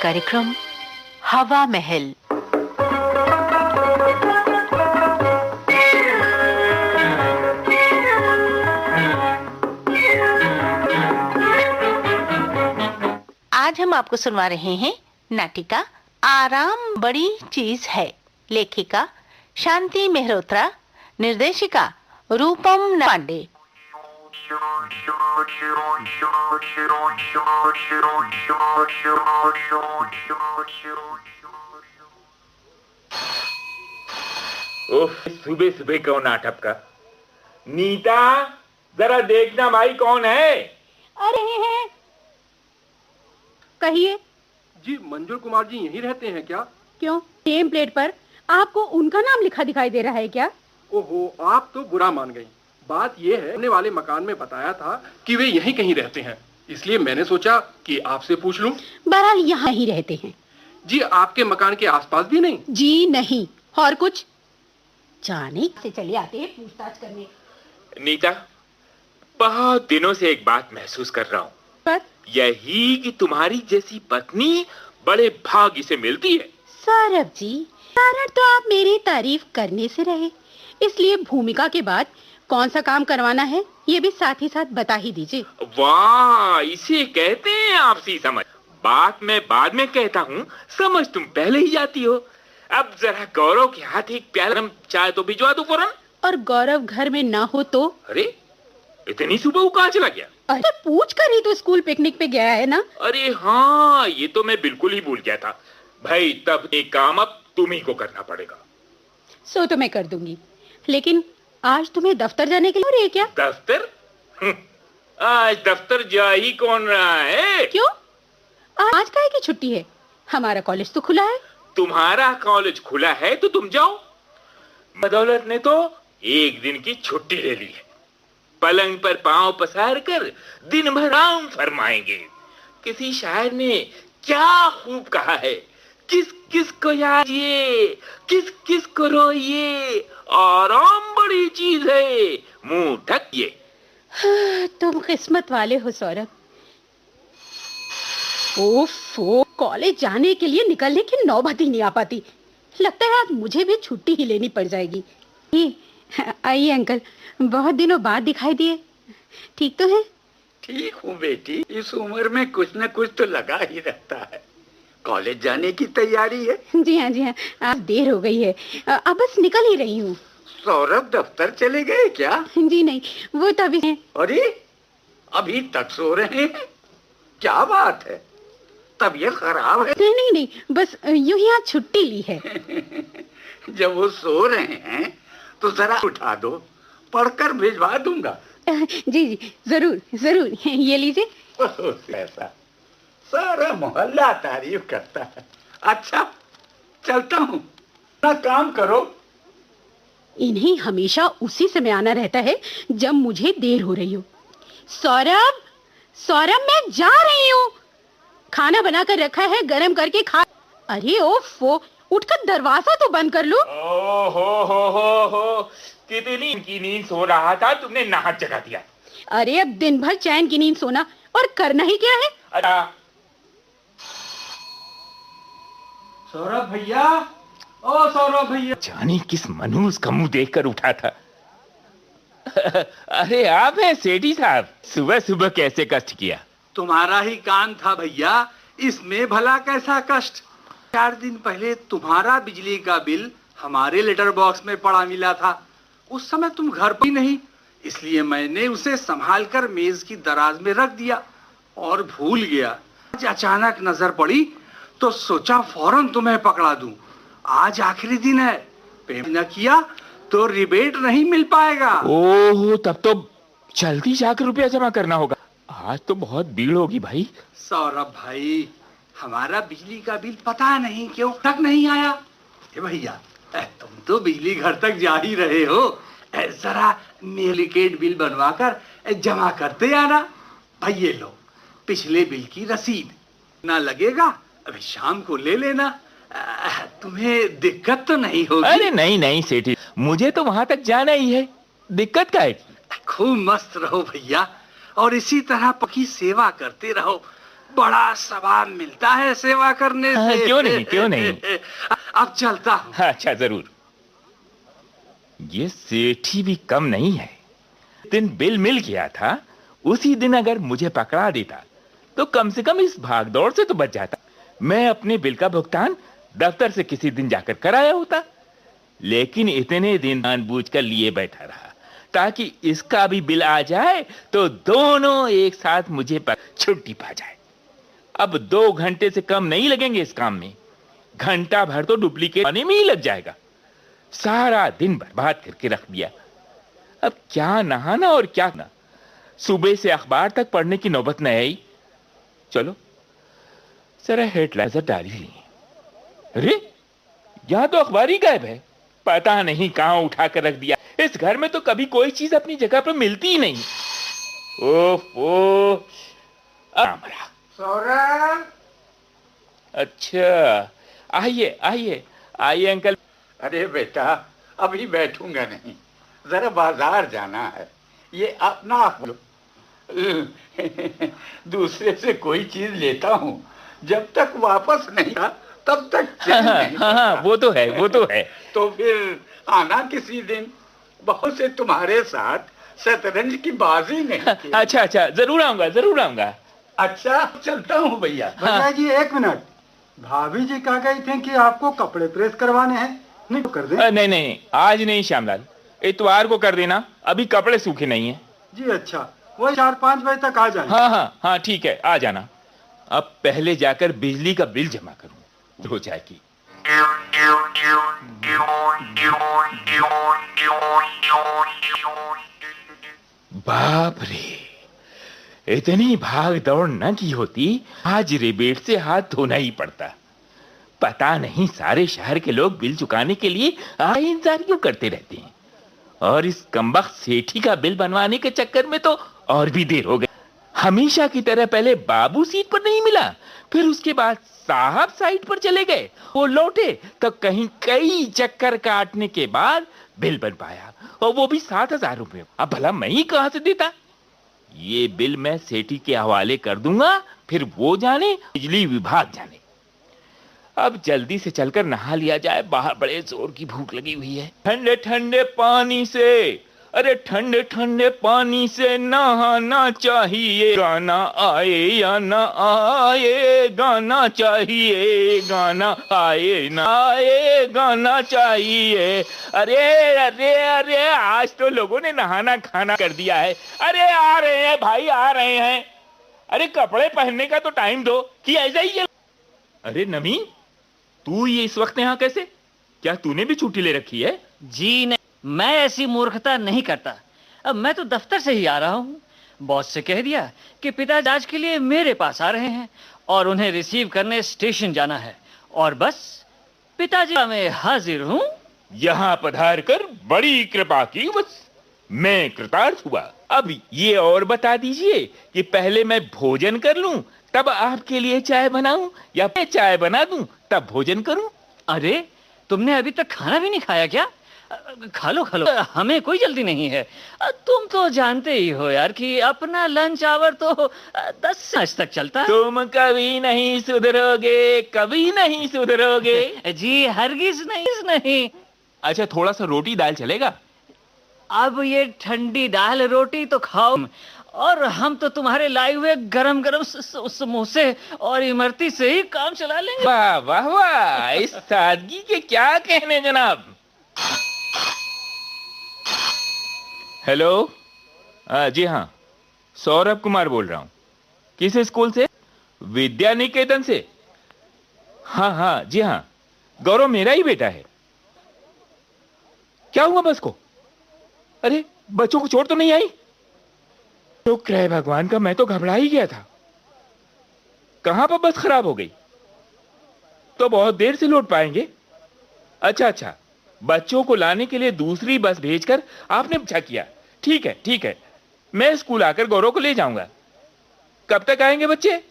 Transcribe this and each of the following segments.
कार्यक्रम हवा महल। आज हम आपको सुनवा रहे हैं नाटिका आराम बड़ी चीज है। लेखिका शांति मेहरोत्रा, निर्देशिका रूपम पांडे। सुबह सुबह कौन नाटक का? नीता, जरा देखना भाई कौन है? अरे हैं। कहिए। जी मंजूर कुमार जी यहीं रहते हैं क्या? क्यों, नेम प्लेट पर आपको उनका नाम लिखा दिखाई दे रहा है क्या? ओहो, आप तो बुरा मान गई। बात ये है, रहने वाले मकान में बताया था कि वे यहीं कहीं रहते हैं, इसलिए मैंने सोचा कि आपसे पूछ लूं। बहरहाल यहाँ ही रहते हैं। जी आपके मकान के आसपास भी नहीं? जी नहीं। और कुछ जाने से चले आते हैं पूछताछ करने। नीता, बहुत दिनों से एक बात महसूस कर रहा हूँ, पर यही कि तुम्हारी जैसी पत्नी बड़े भाग्य से मिलती है। सौरभ जी, कारण तो आप मेरी तारीफ करने से रहे, इसलिए भूमिका के बाद कौन सा काम करवाना है ये भी साथ ही साथ बता ही दीजिए। वाह, इसे कहते हैं आपसी समझ। बात मैं बाद में कहता हूँ, समझ तुम पहले ही जाती हो। अब जरा गौरव के हाथ एक प्याला चाय तो भिजवा दो फौरन। और गौरव घर में ना हो तो? अरे इतनी सुबह वो कहाँ चला गया? अरे पूछ कर ही तो स्कूल पिकनिक पे गया है ना। अरे हाँ, ये तो मैं बिल्कुल ही भूल गया था। भाई तब एक काम अब तुम ही को करना पड़ेगा। सो तो मैं कर दूंगी, लेकिन आज तुम्हें दफ्तर जाने के लिए हो रही है क्या? दफ्तर? आज दफ्तर जा ही कौन रहा है? क्यों, आज काहे की छुट्टी है? हमारा कॉलेज तो खुला है। तुम्हारा कॉलेज खुला है तो तुम जाओ। बदौलत ने तो एक दिन की छुट्टी ले ली है। पलंग पर पांव पसार कर दिन भर आराम फरमाएंगे। किसी शायर ने क्या खूब कहा है, किस किस को यादिए, किस किस को रोइए, आराम बड़ी चीज है, मुंह ढकिए। तुम किस्मत वाले हो सौरभ। ओफो, कॉलेज जाने के लिए निकलने की नौबत ही नहीं आ पाती। लगता है आज मुझे भी छुट्टी ही लेनी पड़ जाएगी। आइए अंकल, बहुत दिनों बाद दिखाई दिए। ठीक तो है? ठीक हूँ बेटी, इस उम्र में कुछ न कुछ तो लगा ही रहता है। कॉलेज जाने की तैयारी है? जी हाँ जी हाँ, आज देर हो गई है, अब बस निकल ही रही हूँ। सौरभ दफ्तर चले गए क्या? जी नहीं, वो तभी है। अरे अभी तक सो रहे हैं? क्या बात है, तबीयत खराब है? नहीं नहीं नहीं, बस यूं ही आज छुट्टी ली है। जब वो सो रहे हैं तो जरा उठा दो, पढ़कर भिजवा दूंगा। जी जी जरूर जरूर, ये लीजिए। ऐसा सारा मोहल्ला तारीफ करता है। अच्छा चलता हूँ, ना काम करो। इन्हें हमेशा उसी समय आना रहता है जब मुझे देर हो रही हो। सौरभ, सौरभ मैं जा रही हूँ। खाना बनाकर रखा है, गरम करके खा। अरे ओफो, उठकर दरवाजा तो बंद कर लो। हो, कितनी की नींद सो रहा था, तुमने नाहक जगा दिया। अरे अब दिन भर चैन की नींद सोना और करना ही क्या है? अच्छा सौरभ भैया, ओ सौरभ भैया। जाने किस मनहूस का मुंह देखकर उठा था। अरे आप हैं सेठी साहब, सुबह सुबह कैसे कष्ट किया? तुम्हारा ही कान था भैया, इसमें भला कैसा कष्ट। 4 दिन पहले तुम्हारा बिजली का बिल हमारे लेटर बॉक्स में पड़ा मिला था। उस समय तुम घर पर ही नहीं, इसलिए मैंने उसे संभाल कर मेज की दराज में रख दिया और भूल गया। आज अचानक नजर पड़ी तो सोचा फौरन तुम्हें पकड़ा दूं। आज आखिरी दिन है, पेमेंट न किया तो रिबेट नहीं मिल पाएगा। ओहो, तब तो जल्दी जाकर रुपया जमा करना होगा। आज तो बहुत भीड़ होगी भाई। सौरभ भाई, हमारा बिजली का बिल पता नहीं क्यों तक नहीं आया। भैया तुम तो बिजली घर तक जा ही रहे हो, जरा डुप्लीकेट बिल बनवाकर जमा करते आना। भाई ये लो पिछले बिल की रसीद, ना लगेगा, अभी शाम को ले लेना। तुम्हें दिक्कत तो नहीं होगी? अरे नहीं नहीं सेठी, मुझे तो वहां तक जाना ही है, दिक्कत क्या है? खूब मस्त रहो भैया, और इसी तरह पकी सेवा करते रहो। बड़ा सवाब मिलता है सेवा करने से। क्यों नहीं, क्यों नहीं। अब चलता हूँ। अच्छा, जरूर। ये सेठी भी कम नहीं है। दिन बिल मिल गया था, उसी दिन अगर मुझे पकड़ा देता तो कम से कम इस भागदौड़ से तो बच जाता। मैं अपने बिल का भुगतान दफ्तर से किसी दिन जाकर कराया होता, लेकिन इतने दिन जानबूझकर लिए बैठा रहा ताकि इसका भी बिल आ जाए तो दोनों एक साथ मुझे छुट्टी पा जाए। अब 2 घंटे से कम नहीं लगेंगे इस काम में, घंटा भर तो डुप्लीकेट आने में ही लग जाएगा। सारा दिन बर्बाद करके रख दिया। अब क्या नहाना और क्या ना, सुबह से अखबार तक पढ़ने की नौबत न आई। चलो जरा हेडलाइनर डाली ली। अरे यहां तो अखबार ही गायब है, पता नहीं कहां उठा कर रख दिया। इस घर में तो कभी कोई चीज अपनी जगह पर मिलती ही नहीं। ओफो, सौरभ। अच्छा, आइए आइए आइए अंकल। अरे बेटा, अभी बैठूंगा नहीं, जरा बाजार जाना है। ये अपना दूसरे से कोई चीज लेता हूँ, जब तक वापस नहीं आ, तब तक चैन नहीं। हाँ, वो तो है, वो तो है। तो फिर आना किसी दिन, बहुत से तुम्हारे साथ शतरंज की बाजी नहीं की। अच्छा अच्छा, जरूर आऊंगा, जरूर आऊंगा। अच्छा, चलता हूँ भैया। भैया जी एक मिनट, भाभी जी कह गई थी कि आपको कपड़े प्रेस करवाने हैं, नहीं तो कर दें। नहीं नहीं, आज नहीं श्यामलाल, इतवार को कर देना, अभी कपड़े सूखे नहीं है। जी अच्छा, वही 4-5 बजे तक आ जाए। हाँ हाँ हाँ, ठीक है, आ जाना। अब पहले जाकर बिजली का बिल जमा करूं, हो जाएगी। बाप रे, इतनी भाग दौड़ न की होती, आज रिबेट से हाथ धोना ही पड़ता। पता नहीं सारे शहर के लोग बिल चुकाने के लिए इंतजार क्यों करते रहते हैं, और इस कमबख्त सेठी का बिल बनवाने के चक्कर में तो और भी देर हो गई। हमेशा की तरह पहले बाबू सीट पर नहीं मिला, फिर उसके बाद साहब साइड पर चले गए। वो लौटे तो कहीं कई चक्कर काटने के बाद बिल बन पाया, और वो भी 7,000 रुपए। अब भला मैं ही कहां से देता। ये बिल मैं सेठी के हवाले कर दूंगा, फिर वो जाने, बिजली विभाग जाने। अब जल्दी से चलकर नहा लिया जाए, बाहर बड़े जोर की भूख लगी हुई है। ठंडे ठंडे पानी से, अरे ठंडे ठंडे पानी से नहाना चाहिए, गाना आए या ना आए, गाना चाहिए, गाना आए ना आए, गाना चाहिए। अरे अरे अरे, आज तो लोगों ने नहाना खाना कर दिया है। अरे आ रहे हैं भाई, आ रहे हैं। अरे कपड़े पहनने का तो टाइम दो, कि ऐसा ही। अरे नमीन, तू ये इस वक्त यहाँ कैसे? क्या तूने भी छुट्टी ले रखी है? जी नहीं, मैं ऐसी मूर्खता नहीं करता। अब मैं तो दफ्तर से ही आ रहा हूँ। बॉस से कह दिया कि पिताजी आज के लिए मेरे पास आ रहे हैं और उन्हें रिसीव करने स्टेशन जाना है, और बस पिताजी मैं हाजिर हूँ। यहाँ पधार कर बड़ी कृपा की, बस मैं कृतार्थ हुआ। अब ये और बता दीजिए कि पहले मैं भोजन कर लूं तब आपके लिए चाय बनाऊं, या मैं चाय बना दूं तब भोजन करूं? अरे तुमने अभी तक खाना भी नहीं खाया क्या? खा लो खा लो, हमें कोई जल्दी नहीं है। तुम तो जानते ही हो यार कि अपना लंच आवर तो 10 तक चलता है। तुम कभी नहीं सुधरोगे, कभी नहीं सुधरोगे। जी हरगिज नहीं। अच्छा, थोड़ा सा रोटी दाल चलेगा? अब ये ठंडी दाल रोटी तो खाओ, और हम तो तुम्हारे लाए हुए गरम गरम समोसे और इमरती से ही काम चला लेंगे। वाह वाह वाह, इस सादगी के क्या कहने जनाब। हेलो, जी हाँ, सौरभ कुमार बोल रहा हूँ। किस स्कूल से? विद्या निकेतन से। हाँ हाँ, जी हाँ, गौरव मेरा ही बेटा है। क्या हुआ बस को? अरे बच्चों को चोट तो नहीं आई? शुक्र है भगवान का, मैं तो घबरा ही गया था। कहां पर बस खराब हो गई? तो बहुत देर से लौट पाएंगे। अच्छा अच्छा, बच्चों को लाने के लिए दूसरी बस भेजकर आपने अच्छा किया। ठीक है ठीक है, मैं स्कूल आकर गौरव को ले जाऊंगा। कब तक आएंगे बच्चे?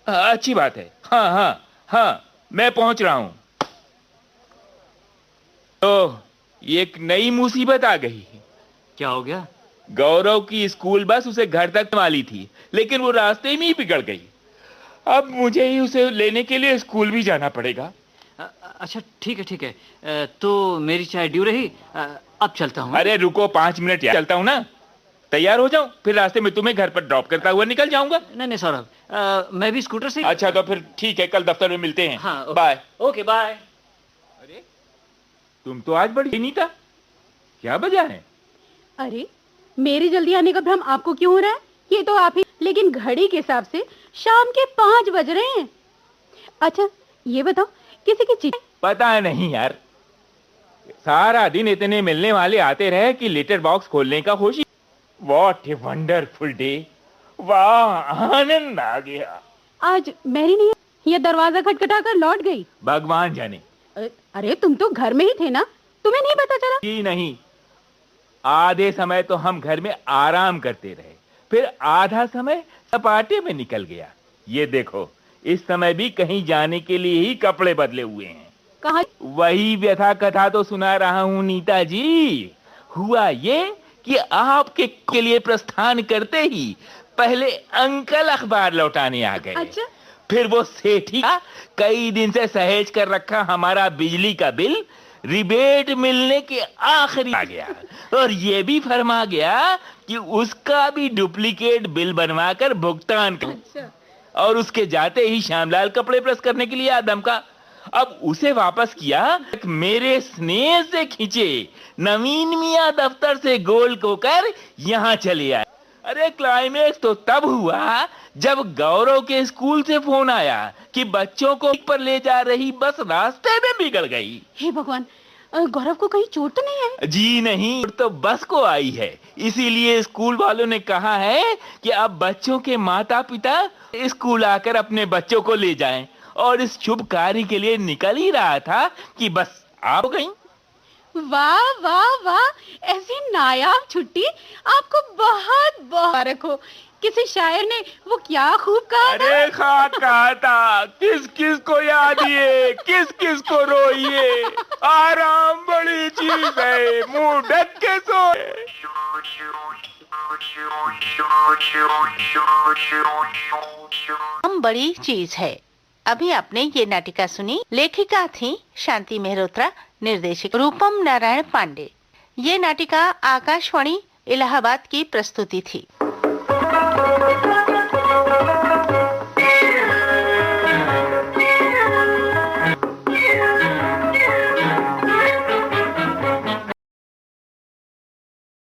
अच्छी बात है। हाँ हाँ हाँ, मैं पहुंच रहा हूं। तो एक नई मुसीबत आ गई। क्या हो गया? गौरव की स्कूल बस उसे घर तक वाली थी, लेकिन वो रास्ते में ही बिगड़ गई। अब मुझे ही उसे लेने के लिए स्कूल भी जाना पड़ेगा। अच्छा ठीक है। तो मेरी चाय ड्यू रही। अब चलता हूँ। अरे रुको 5 मिनट यार, चलता हूँ ना, तैयार हो जाऊं, फिर रास्ते में तुम्हें घर पर ड्रॉप करता हुआ निकल जाऊंगा। नहीं सौरभ, मैं भी स्कूटर से। अच्छा तो फिर ठीक है, कल दफ्तर में मिलते हैं। हाँ, बाय। Okay bye. अरे तुम तो आज बड़ी नहीं था, क्या वजह है? अरे मेरी जल्दी आने का भ्रम आपको क्यों हो रहा है? ये तो आप ही, लेकिन घड़ी के हिसाब से शाम के 5 बज रहे हैं। अच्छा ये बताओ, किसी की चिट्ठी? पता नहीं यार, सारा दिन इतने मिलने वाले आते रहे कि लेटर बॉक्स खोलने का होश ही। व्हाट ए वंडरफुल डे, वाह आनंद आ गया। आज मैरी नहीं, ये दरवाजा खटखटा कर लौट गई। भगवान जाने। अरे तुम तो घर में ही थे ना, तुम्हें नहीं पता चला? जी नहीं, आधे समय तो हम घर में आराम करते रहे, फिर आधा समय सपाटे में निकल गया। ये देखो इस समय भी कहीं जाने के लिए ही कपड़े बदले हुए हैं। कहाँ? वही व्यथा कथा तो सुना रहा हूँ नीता जी। हुआ ये कि आपके के लिए प्रस्थान करते ही पहले अंकल अखबार लौटाने आ गए। अच्छा? फिर वो सेठी का कई दिन से सहेज कर रखा हमारा बिजली का बिल रिबेट मिलने के आखिरी आ गया, और ये भी फरमा गया कि उसका भी डुप्लीकेट बिल बनवा कर भुगतान कर। अच्छा। और उसके जाते ही श्यामलाल कपड़े प्रेस करने के लिए आदम का। अब उसे वापस किया, मेरे स्नेह से खींचे नवीन मियां दफ्तर से गोल होकर यहाँ चले आए। अरे क्लाइमेक्स तो तब हुआ जब गौरव के स्कूल से फोन आया कि बच्चों को पर ले जा रही बस रास्ते में बिगड़ गई। हे भगवान, गौरव को कहीं चोट तो नहीं है? जी नहीं, तो बस को आई है। इसीलिए स्कूल वालों ने कहा है कि अब बच्चों के माता पिता स्कूल आकर अपने बच्चों को ले जाएं। और इस शुभ कार्य के लिए निकल ही रहा था कि बस आप गई। वाह वाह वाह, ऐसी नायाब छुट्टी आपको बहुत मुबारक हो। किसी शायर ने वो क्या खूब कहा था? अरे कहा था, किस किस को याद ये, किस किस को रोइए, आराम बड़ी चीज है, मुंह ढक के सोए। हम बड़ी चीज है। अभी आपने ये नाटिका सुनी। लेखिका थी शांति मेहरोत्रा, निर्देशक रूपम नारायण पांडे। ये नाटिका आकाशवाणी इलाहाबाद की प्रस्तुति थी।